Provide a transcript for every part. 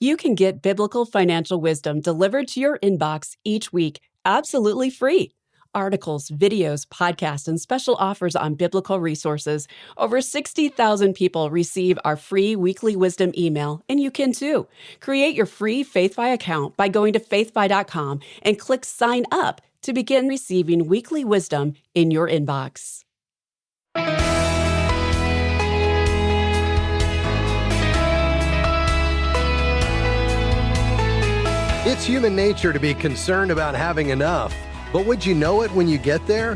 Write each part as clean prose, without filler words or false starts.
You can get biblical financial wisdom delivered to your inbox each week, absolutely free. Articles, videos, podcasts, and special offers on biblical resources. Over 60,000 people receive our free weekly wisdom email, and you can too. Create your free FaithFi account by going to faithfi.com and click Sign Up to begin receiving weekly wisdom in your inbox. It's human nature to be concerned about having enough. But would you know it when you get there?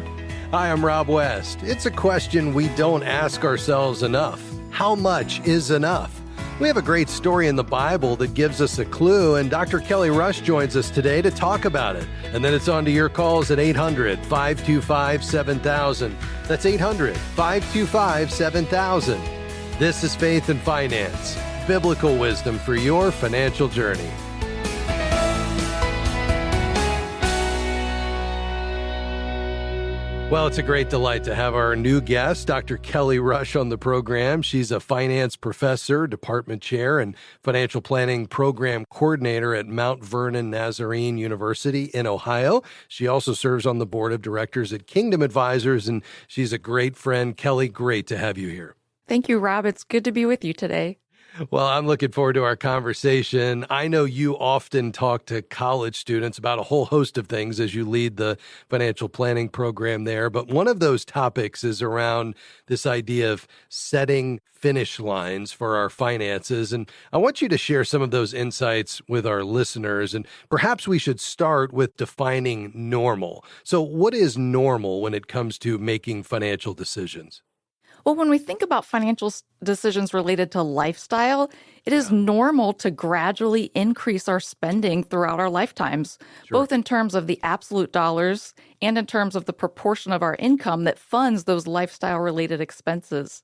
Hi, I'm Rob West. It's a question we don't ask ourselves enough. How much is enough? We have a great story in the Bible that gives us a clue, and Dr. Kelly Rush joins us today to talk about it. And then it's on to your calls at 800-525-7000. That's 800-525-7000. This is Faith and Finance, biblical wisdom for your financial journey. Well, it's a great delight to have our new guest, Dr. Kelly Rush, on the program. She's a finance professor, department chair, and financial planning program coordinator at Mount Vernon Nazarene University in Ohio. She also serves on the board of directors at Kingdom Advisors, and she's a great friend. Kelly, great to have you here. Thank you, Rob. It's good to be with you today. Well, I'm looking forward to our conversation. I know you often talk to college students about a whole host of things as you lead the financial planning program there. But one of those topics is around this idea of setting finish lines for our finances. And I want you to share some of those insights with our listeners. And perhaps we should start with defining normal. So what is normal when it comes to making financial decisions? Well, when we think about financial decisions related to lifestyle, it is normal to gradually increase our spending throughout our lifetimes, both in terms of the absolute dollars and in terms of the proportion of our income that funds those lifestyle-related expenses.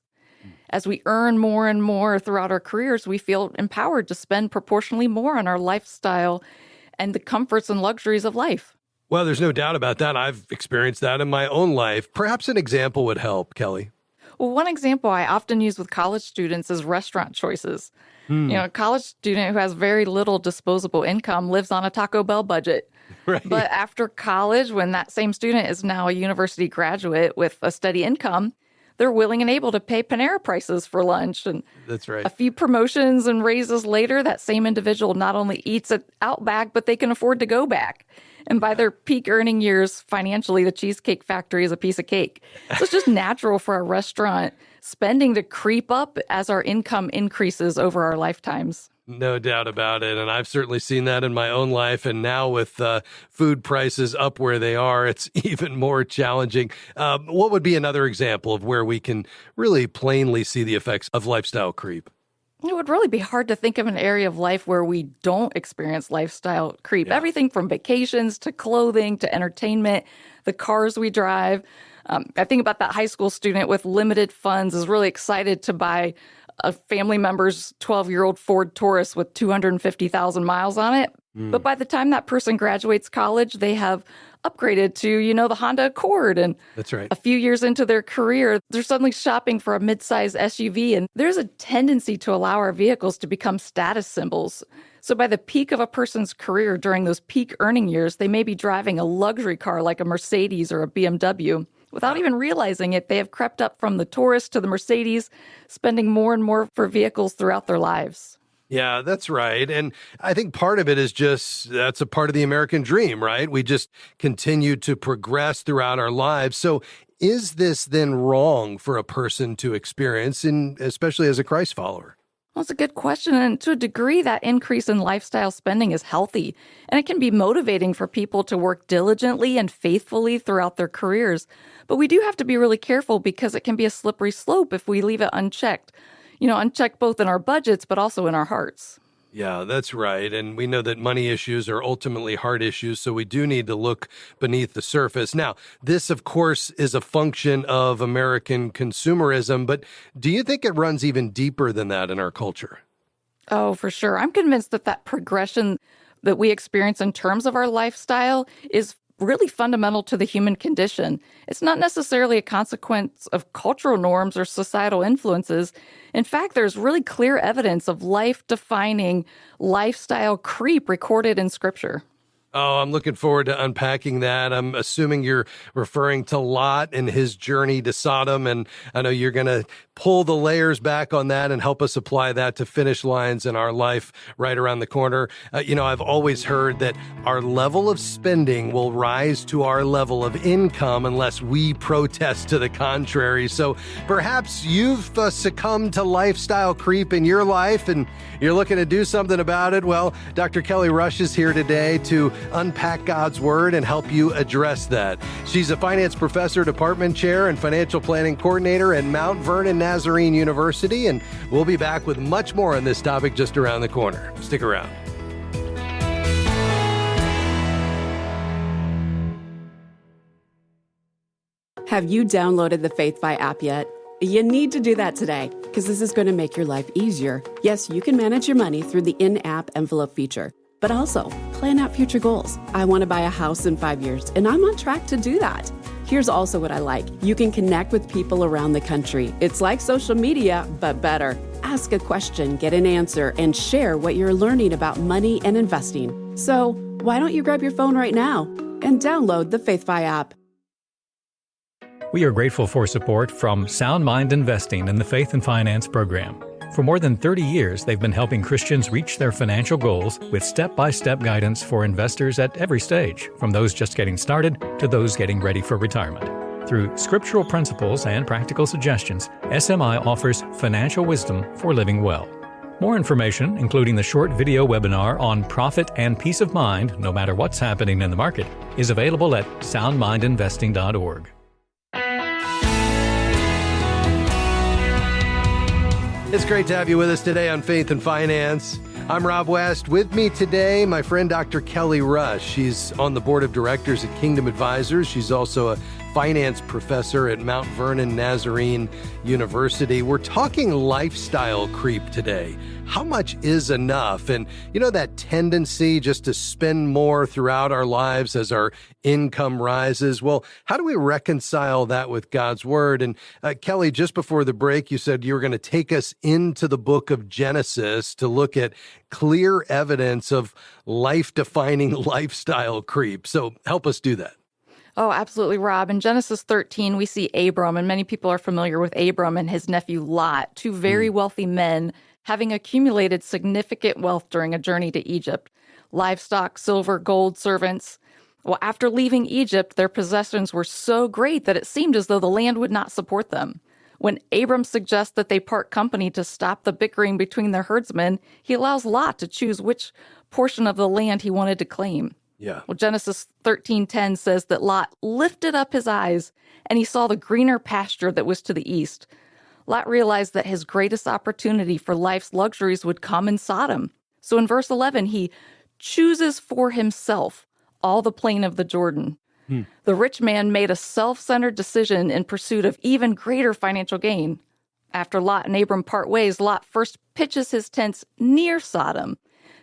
As we earn more and more throughout our careers, we feel empowered to spend proportionally more on our lifestyle and the comforts and luxuries of life. Well, there's no doubt about that. I've experienced that in my own life. Perhaps an example would help, Kelly. Well, one example I often use with college students is restaurant choices. A college student who has very little disposable income lives on a Taco Bell budget. Right. But after college, when that same student is now a university graduate with a steady income, they're willing and able to pay Panera prices for lunch. And that's right. A few promotions and raises later, that same individual not only eats at Outback, but they can afford to go back. And by their peak earning years, financially, the Cheesecake Factory is a piece of cake. So it's just natural for our restaurant spending to creep up as our income increases over our lifetimes. No doubt about it. And I've certainly seen that in my own life. And now with food prices up where they are, it's even more challenging. What would be another example of where we can really plainly see the effects of lifestyle creep? It would really be hard to think of an area of life where we don't experience lifestyle creep. Yeah. Everything from vacations to clothing to entertainment, the cars we drive. I think about that high school student with limited funds is really excited to buy a family member's 12-year-old Ford Taurus with 250,000 miles on it. But by the time that person graduates college, they have upgraded to, the Honda Accord. And that's right. A few years into their career, they're suddenly shopping for a midsize SUV. And there's a tendency to allow our vehicles to become status symbols. So by the peak of a person's career during those peak earning years, they may be driving a luxury car like a Mercedes or a BMW. Without even realizing it, they have crept up from the Taurus to the Mercedes, spending more and more for vehicles throughout their lives. Yeah, that's right. And I think part of it is just that's a part of the American dream, right? We just continue to progress throughout our lives. So is this then wrong for a person to experience, especially as a Christ follower? Well, it's a good question. And to a degree, that increase in lifestyle spending is healthy. And it can be motivating for people to work diligently and faithfully throughout their careers. But we do have to be really careful because it can be a slippery slope if we leave it unchecked. Unchecked both in our budgets, but also in our hearts. Yeah, that's right. And we know that money issues are ultimately heart issues, so we do need to look beneath the surface. Now, this, of course, is a function of American consumerism, but do you think it runs even deeper than that in our culture? Oh, for sure. I'm convinced that progression that we experience in terms of our lifestyle is really fundamental to the human condition. It's not necessarily a consequence of cultural norms or societal influences. In fact, there's really clear evidence of life-defining lifestyle creep recorded in Scripture. Oh, I'm looking forward to unpacking that. I'm assuming you're referring to Lot and his journey to Sodom, and I know you're going to pull the layers back on that and help us apply that to finish lines in our life right around the corner. I've always heard that our level of spending will rise to our level of income unless we protest to the contrary. So perhaps you've succumbed to lifestyle creep in your life and you're looking to do something about it. Well, Dr. Kelly Rush is here today to unpack God's Word and help you address that. She's a finance professor, department chair, and financial planning coordinator at Mount Vernon Nazarene University, and we'll be back with much more on this topic just around the corner. Stick around. Have you downloaded the FaithFi app yet? You need to do that today because this is going to make your life easier. Yes, you can manage your money through the in-app envelope feature, but also plan out future goals. I want to buy a house in 5 years, and I'm on track to do that. Here's also what I like. You can connect with people around the country. It's like social media, but better. Ask a question, get an answer, and share what you're learning about money and investing. So why don't you grab your phone right now and download the FaithFi app? We are grateful for support from Sound Mind Investing in the Faith and Finance program. For more than 30 years, they've been helping Christians reach their financial goals with step-by-step guidance for investors at every stage, from those just getting started to those getting ready for retirement. Through scriptural principles and practical suggestions, SMI offers financial wisdom for living well. More information, including the short video webinar on profit and peace of mind, no matter what's happening in the market, is available at soundmindinvesting.org. It's great to have you with us today on Faith and Finance. I'm Rob West. With me today, my friend Dr. Kelly Rush. She's on the board of directors at Kingdom Advisors. She's also a finance professor at Mount Vernon Nazarene University. We're talking lifestyle creep today. How much is enough? And that tendency just to spend more throughout our lives as our income rises. Well, how do we reconcile that with God's Word? And Kelly, just before the break, you said you were going to take us into the book of Genesis to look at clear evidence of life-defining lifestyle creep. So help us do that. Oh, absolutely, Rob. In Genesis 13, we see Abram, and many people are familiar with Abram and his nephew Lot, two very wealthy men having accumulated significant wealth during a journey to Egypt. Livestock, silver, gold, servants. Well, after leaving Egypt, their possessions were so great that it seemed as though the land would not support them. When Abram suggests that they part company to stop the bickering between their herdsmen, he allows Lot to choose which portion of the land he wanted to claim. Yeah. Well, Genesis 13:10 says that Lot lifted up his eyes and he saw the greener pasture that was to the east. Lot realized that his greatest opportunity for life's luxuries would come in Sodom. So in verse 11, he chooses for himself all the plain of the Jordan. The rich man made a self-centered decision in pursuit of even greater financial gain. After Lot and Abram part ways, Lot first pitches his tents near Sodom.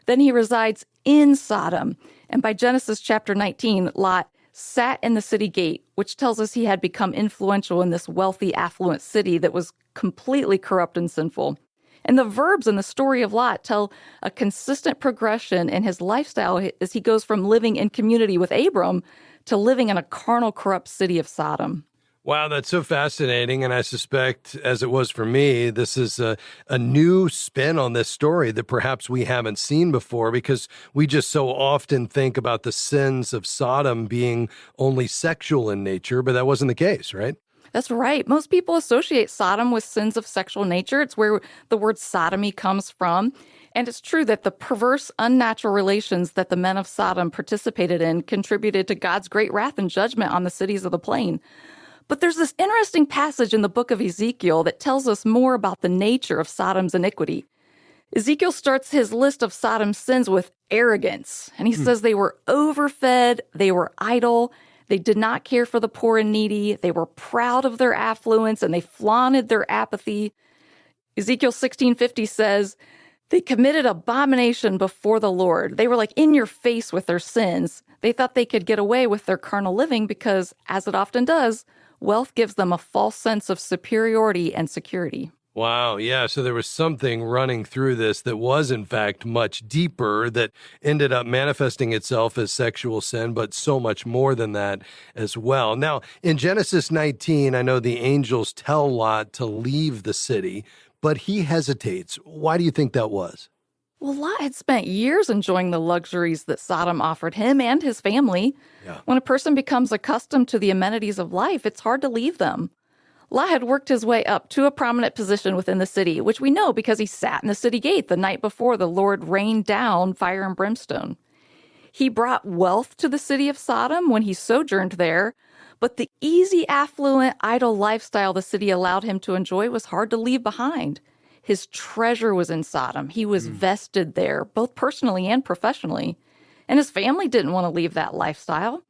Then he resides in Sodom. And by Genesis chapter 19, Lot sat in the city gate, which tells us he had become influential in this wealthy, affluent city that was completely corrupt and sinful. And the verbs in the story of Lot tell a consistent progression in his lifestyle as he goes from living in community with Abram to living in a carnal, corrupt city of Sodom. Wow, that's so fascinating. And I suspect, as it was for me, this is a new spin on this story that perhaps we haven't seen before, because we just so often think about the sins of Sodom being only sexual in nature, but that wasn't the case, right? That's right. Most people associate Sodom with sins of sexual nature. It's where the word sodomy comes from. And it's true that the perverse, unnatural relations that the men of Sodom participated in contributed to God's great wrath and judgment on the cities of the plain. But there's this interesting passage in the book of Ezekiel that tells us more about the nature of Sodom's iniquity. Ezekiel starts his list of Sodom's sins with arrogance, and he says they were overfed, they were idle, they did not care for the poor and needy, they were proud of their affluence, and they flaunted their apathy. Ezekiel 16:50 says, They committed abomination before the Lord. They were like in your face with their sins. They thought they could get away with their carnal living because, as it often does, wealth gives them a false sense of superiority and security. Wow. Yeah. So there was something running through this that was, in fact, much deeper that ended up manifesting itself as sexual sin, but so much more than that as well. Now, in Genesis 19, I know the angels tell Lot to leave the city, but he hesitates. Why do you think that was? Well, Lot had spent years enjoying the luxuries that Sodom offered him and his family. Yeah. When a person becomes accustomed to the amenities of life, it's hard to leave them. Lot had worked his way up to a prominent position within the city, which we know because he sat in the city gate the night before the Lord rained down fire and brimstone. He brought wealth to the city of Sodom when he sojourned there, but the easy, affluent, idle lifestyle the city allowed him to enjoy was hard to leave behind. His treasure was in Sodom. He was vested there, both personally and professionally. And his family didn't want to leave that lifestyle.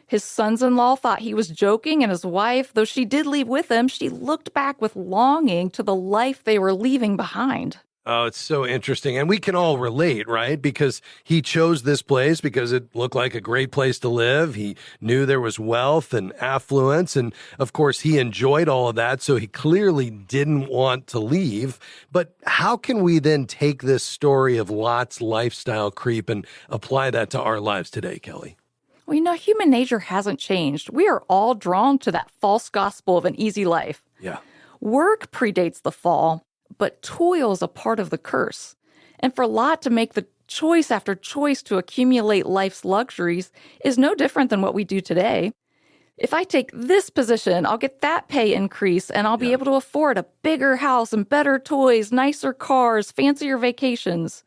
His sons-in-law thought he was joking, and his wife, though she did leave with him, she looked back with longing to the life they were leaving behind. Oh, it's so interesting. And we can all relate, right? Because he chose this place because it looked like a great place to live. He knew there was wealth and affluence. And of course, he enjoyed all of that. So he clearly didn't want to leave. But how can we then take this story of Lot's lifestyle creep and apply that to our lives today, Kelly? Well, human nature hasn't changed. We are all drawn to that false gospel of an easy life. Yeah. Work predates the fall, but toil is a part of the curse. And for Lot to make the choice after choice to accumulate life's luxuries is no different than what we do today. If I take this position, I'll get that pay increase, and I'll be able to afford a bigger house and better toys, nicer cars, fancier vacations.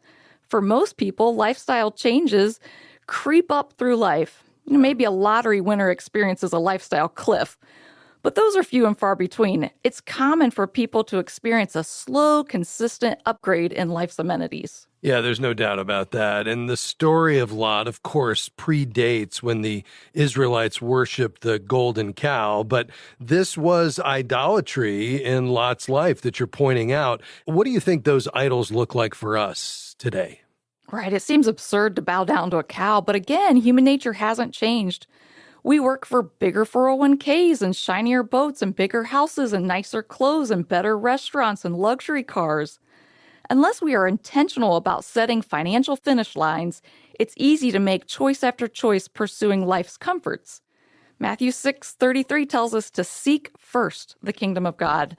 For most people, lifestyle changes creep up through life. Maybe a lottery winner experiences a lifestyle cliff, but those are few and far between. It's common for people to experience a slow, consistent upgrade in life's amenities. Yeah, there's no doubt about that. And the story of Lot, of course, predates when the Israelites worshiped the golden cow, but this was idolatry in Lot's life that you're pointing out. What do you think those idols look like for us today? Right, it seems absurd to bow down to a cow, but again, human nature hasn't changed. We work for bigger 401ks and shinier boats and bigger houses and nicer clothes and better restaurants and luxury cars. Unless we are intentional about setting financial finish lines, it's easy to make choice after choice pursuing life's comforts. Matthew 6:33 tells us to seek first the kingdom of God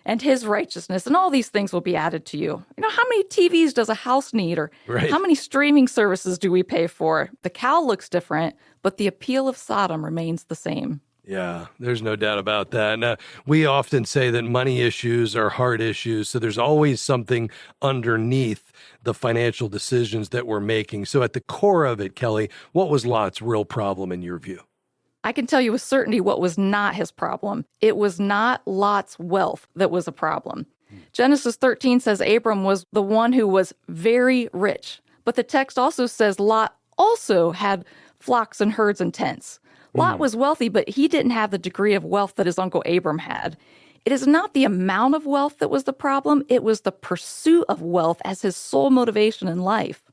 and his righteousness, and all these things will be added to you. How many TVs does a house need, or how many streaming services do we pay for? The cow looks different, but the appeal of Sodom remains the same. Yeah, there's no doubt about that. Now, we often say that money issues are hard issues, so there's always something underneath the financial decisions that we're making. So at the core of it, Kelly, what was Lot's real problem in your view? I can tell you with certainty what was not his problem. It was not Lot's wealth that was a problem. Genesis 13 says Abram was the one who was very rich, but the text also says Lot also had flocks and herds and tents. Lot was wealthy, but he didn't have the degree of wealth that his uncle Abram had. It is not the amount of wealth that was the problem, it was the pursuit of wealth as his sole motivation in life.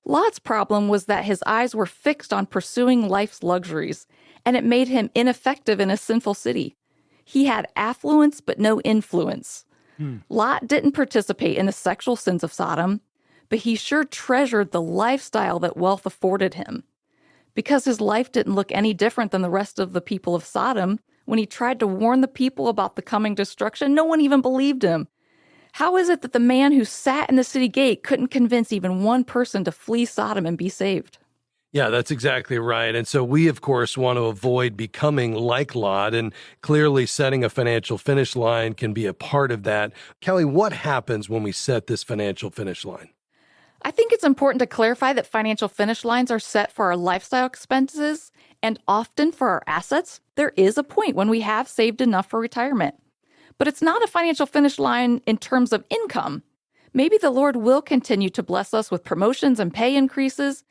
Lot's problem was that his eyes were fixed on pursuing life's luxuries, and it made him ineffective in a sinful city. He had affluence but no influence. Lot didn't participate in the sexual sins of Sodom, but he sure treasured the lifestyle that wealth afforded him. Because his life didn't look any different than the rest of the people of Sodom, when he tried to warn the people about the coming destruction, no one even believed him. How is it that the man who sat in the city gate couldn't convince even one person to flee Sodom and be saved? Yeah, that's exactly right. And so we, of course, want to avoid becoming like Lot, and clearly setting a financial finish line can be a part of that. Kelly, what happens when we set this financial finish line? I think it's important to clarify that financial finish lines are set for our lifestyle expenses and often for our assets. There is a point when we have saved enough for retirement. But it's not a financial finish line in terms of income. Maybe the Lord will continue to bless us with promotions and pay increases.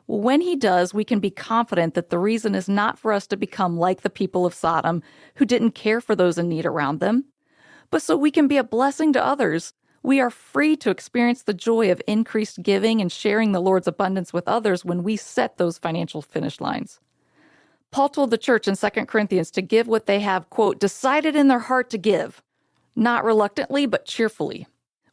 When he does, we can be confident that the reason is not for us to become like the people of Sodom, who didn't care for those in need around them, but so we can be a blessing to others. We are free to experience the joy of increased giving and sharing the Lord's abundance with others when we set those financial finish lines. Paul told the church in 2 Corinthians to give what they have, quote, decided in their heart to give, not reluctantly, but cheerfully.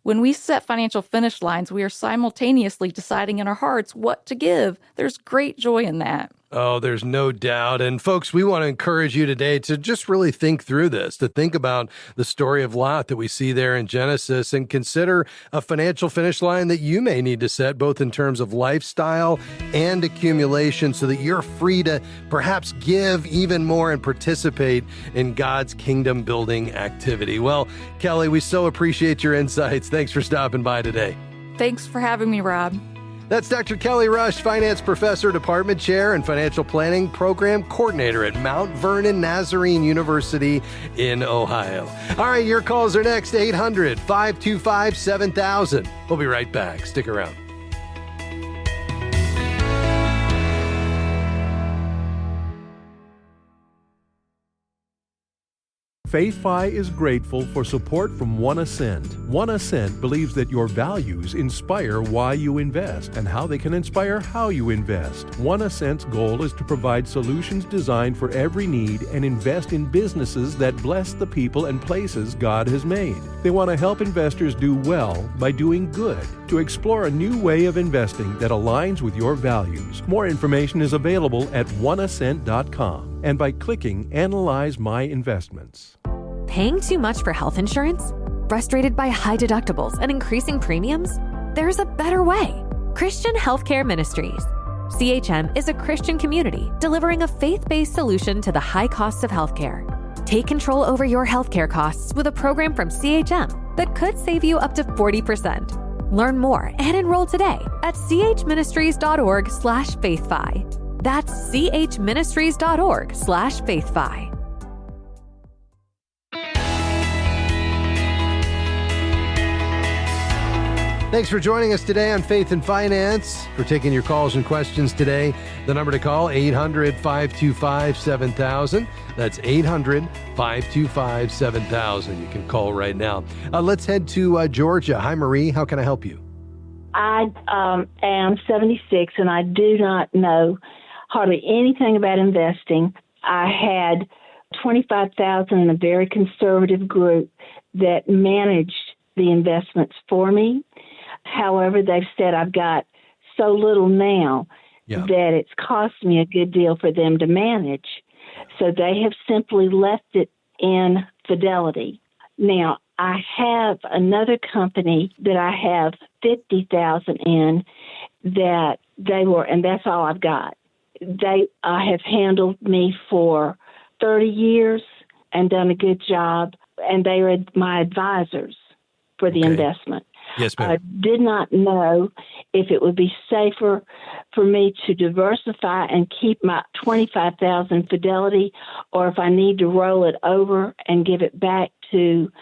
When we set financial finish lines, we are simultaneously deciding in our hearts what to give. There's great joy in that. Oh, there's no doubt. And folks, we want to encourage you today to just really think through this, to think about the story of Lot that we see there in Genesis and consider a financial finish line that you may need to set, both in terms of lifestyle and accumulation, so that you're free to perhaps give even more and participate in God's kingdom building activity. Well, Kelly, we so appreciate your insights. Thanks for stopping by today. Thanks for having me, Rob. That's Dr. Kelly Rush, Finance Professor, Department Chair, and Financial Planning Program Coordinator at Mount Vernon Nazarene University in Ohio. All right, your calls are next, 800-525-7000. We'll be right back. Stick around. FaithFi is grateful for support from One Ascent. One Ascent believes that your values inspire why you invest and how they can inspire how you invest. One Ascent's goal is to provide solutions designed for every need and invest in businesses that bless the people and places God has made. They want to help investors do well by doing good, to explore a new way of investing that aligns with your values. More information is available at oneascent.com and by clicking Analyze My Investments. Paying too much for health insurance? Frustrated by high deductibles and increasing premiums? There's a better way. Christian Healthcare Ministries. CHM is a Christian community delivering a faith-based solution to the high costs of healthcare. Take control over your healthcare costs with a program from CHM that could save you up to 40%. Learn more and enroll today at chministries.org/faithfi. That's chministries.org/faithfi. Thanks for joining us today on Faith and Finance, for taking your calls and questions today. The number to call, 800-525-7000. That's 800-525-7000. You can call right now. Let's head to Georgia. Hi, Marie. How can I help you? I am 76, and I do not know hardly anything about investing. I had $25,000 in a very conservative group that managed the investments for me. However, they've said I've got so little now that it's cost me a good deal for them to manage. So they have simply left it in Fidelity. Now, I have another company that I have $50,000 in that they were, and that's all I've got. They have handled me for 30 years and done a good job, and they are my advisors for the investment. Yes, ma'am. I did not know if it would be safer for me to diversify and keep my $25,000 Fidelity, or if I need to roll it over and give it back to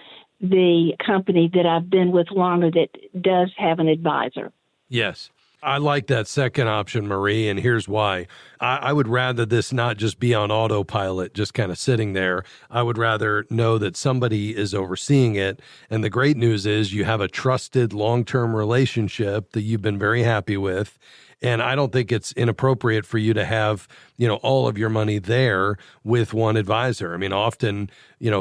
the company that I've been with longer that does have an advisor. Yes. I like that second option, Marie, and here's why. I would rather this not just be on autopilot, just kind of sitting there. I would rather know that somebody is overseeing it. And the great news is you have a trusted long-term relationship that you've been very happy with. And I don't think it's inappropriate for you to have, all of your money there with one advisor. I mean, often,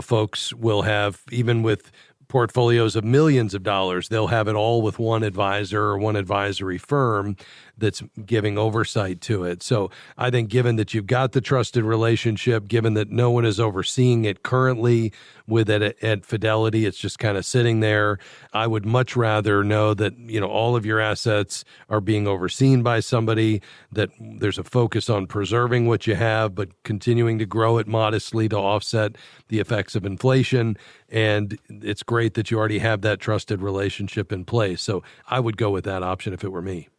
folks will have, even with portfolios of millions of dollars, they'll have it all with one advisor or one advisory firm that's giving oversight to it. So I think given that you've got the trusted relationship, given that no one is overseeing it currently with it at Fidelity, it's just kind of sitting there, I would much rather know that, all of your assets are being overseen by somebody, that there's a focus on preserving what you have, but continuing to grow it modestly to offset the effects of inflation. And it's great that you already have that trusted relationship in place. So I would go with that option if it were me.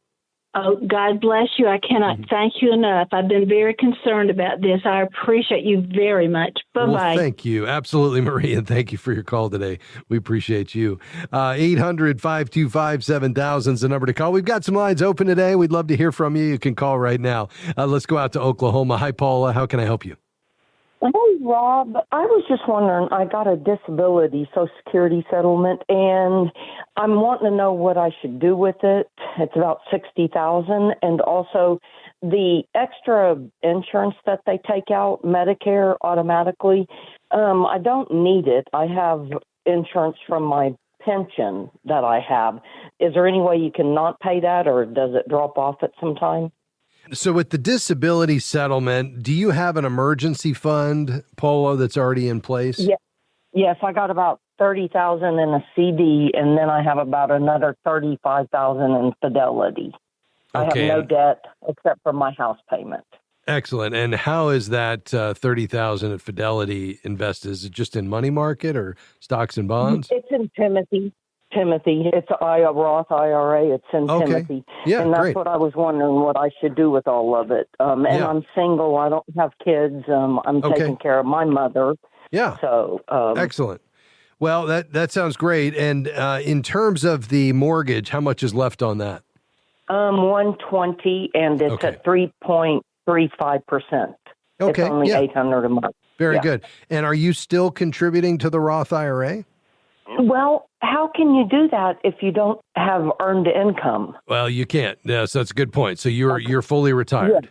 Oh, God bless you. I cannot thank you enough. I've been very concerned about this. I appreciate you very much. Bye-bye. Well, thank you. Absolutely, Marie, and thank you for your call today. We appreciate you. 800-525-7000 is the number to call. We've got some lines open today. We'd love to hear from you. You can call right now. Let's go out to Oklahoma. Hi, Paula. How can I help you? Hey, Rob, I was just wondering, I got a disability Social Security settlement, and I'm wanting to know what I should do with it. It's about $60,000, and also the extra insurance that they take out, Medicare, automatically. I don't need it. I have insurance from my pension that I have. Is there any way you can not pay that, or does it drop off at some time? So with the disability settlement, do you have an emergency fund, Polo, that's already in place? Yeah. Yes, I got about $30,000 in a CD, and then I have about another $35,000 in Fidelity. I have no debt except for my house payment. Excellent. And how is that $30,000 at Fidelity invested? Is it just in money market or stocks and bonds? It's in Timothy. It's a Roth IRA. It's in Timothy. Yeah, and that's great. what I was wondering what I should do with all of it. And I'm single. I don't have kids. I'm taking care of my mother. Yeah. So excellent. Well, that sounds great. And in terms of the mortgage, how much is left on that? $120, and it's at 3.35%. It's only $800 a month. Very good. And are you still contributing to the Roth IRA? Well, how can you do that if you don't have earned income? Well, you can't. Yeah, so that's a good point. So you're fully retired.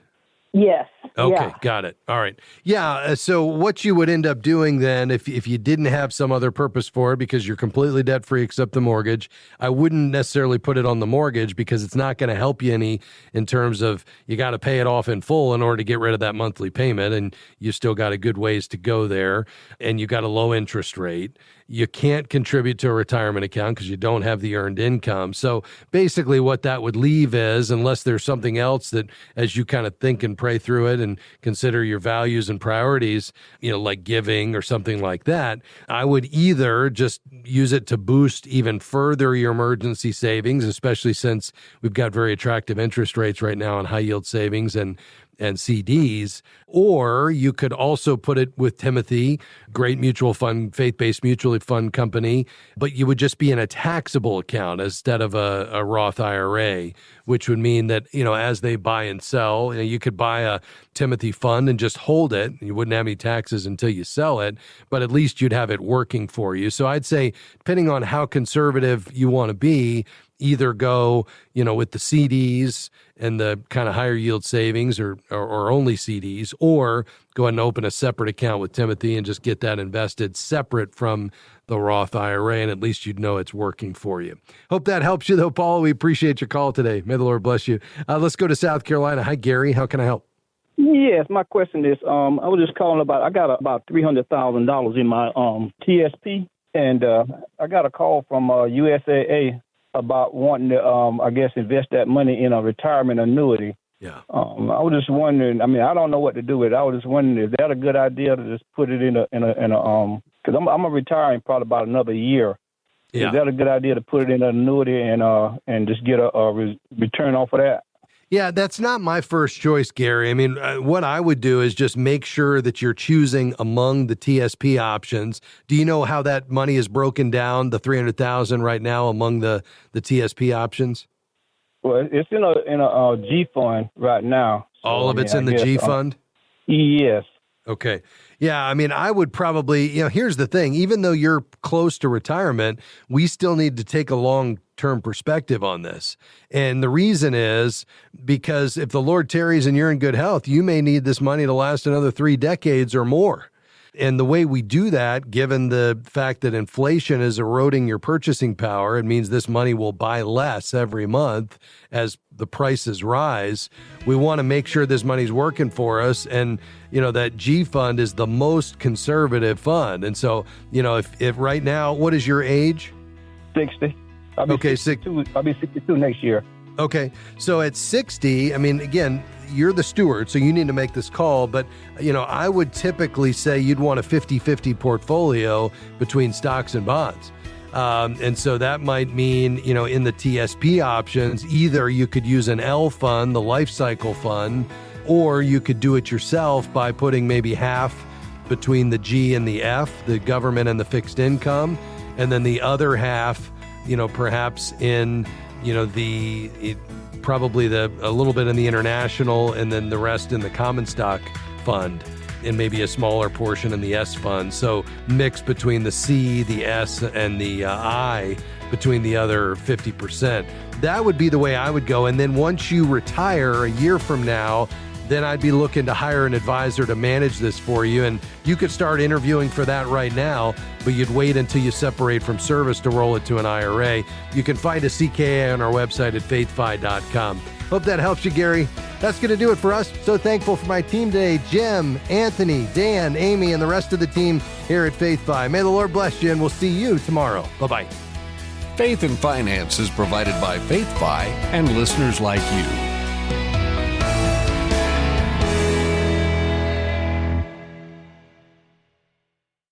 Yes. Okay, got it. All right. Yeah, so what you would end up doing then, if you didn't have some other purpose for it, because you're completely debt-free except the mortgage, I wouldn't necessarily put it on the mortgage because it's not going to help you any in terms of you got to pay it off in full in order to get rid of that monthly payment, and you still got a good ways to go there, and you got a low interest rate. You can't contribute to a retirement account because you don't have the earned income. So basically what that would leave is, unless there's something else that as you kind of think and pray through it and consider your values and priorities, like giving or something like that, I would either just use it to boost even further your emergency savings, especially since we've got very attractive interest rates right now on high yield savings and CDs, or you could also put it with Timothy, great mutual fund, faith-based mutual fund company, but you would just be in a taxable account instead of a Roth IRA, which would mean that, as they buy and sell, you could buy a Timothy fund and just hold it. You wouldn't have any taxes until you sell it, but at least you'd have it working for you. So I'd say, depending on how conservative you want to be, either go, with the CDs and the kind of higher yield savings or only CDs, or go ahead and open a separate account with Timothy and just get that invested separate from the Roth IRA, and at least you'd know it's working for you. Hope that helps you, though, Paul. We appreciate your call today. May the Lord bless you. Let's go to South Carolina. Hi, Gary. How can I help? Yes, my question is, I was just calling I got about $300,000 in my TSP, and I got a call from USAA about wanting to, invest that money in a retirement annuity. Yeah. I was just wondering. I don't know what to do with it. I was just wondering, is that a good idea to just put it in a because I'm gonna retire in probably about another year. Yeah. Is that a good idea to put it in an annuity and just get a return off of that? Yeah, that's not my first choice, Gary. What I would do is just make sure that you're choosing among the TSP options. Do you know how that money is broken down, the $300,000 right now among the TSP options? Well, it's in a G fund right now. So, all of it's in the G fund? Yes. Okay. Yeah, I would probably, here's the thing. Even though you're close to retirement, we still need to take a long-term perspective on this. And the reason is because if the Lord tarries and you're in good health, you may need this money to last another 3 decades or more. And the way we do that, given the fact that inflation is eroding your purchasing power, it means this money will buy less every month as the prices rise. We want to make sure this money's working for us. And, that G fund is the most conservative fund. And so, if right now, what is your age? 60. I'll be 62 next year. Okay. So at 60, again, you're the steward, so you need to make this call. But, I would typically say you'd want a 50-50 portfolio between stocks and bonds. And so that might mean, in the TSP options, either you could use an L fund, the life cycle fund, or you could do it yourself by putting maybe half between the G and the F, the government and the fixed income, and then the other half, perhaps in, probably a little bit in the international and then the rest in the common stock fund. and maybe a smaller portion in the S fund. So mix between the C, the S, and the I between the other 50%. That would be the way I would go. And then once you retire a year from now, then I'd be looking to hire an advisor to manage this for you. And you could start interviewing for that right now, but you'd wait until you separate from service to roll it to an IRA. You can find a CKA on our website at faithfi.com. Hope that helps you, Gary. That's going to do it for us. So thankful for my team today, Jim, Anthony, Dan, Amy, and the rest of the team here at FaithFi. May the Lord bless you, and we'll see you tomorrow. Bye-bye. Faith and Finance is provided by FaithFi and listeners like you.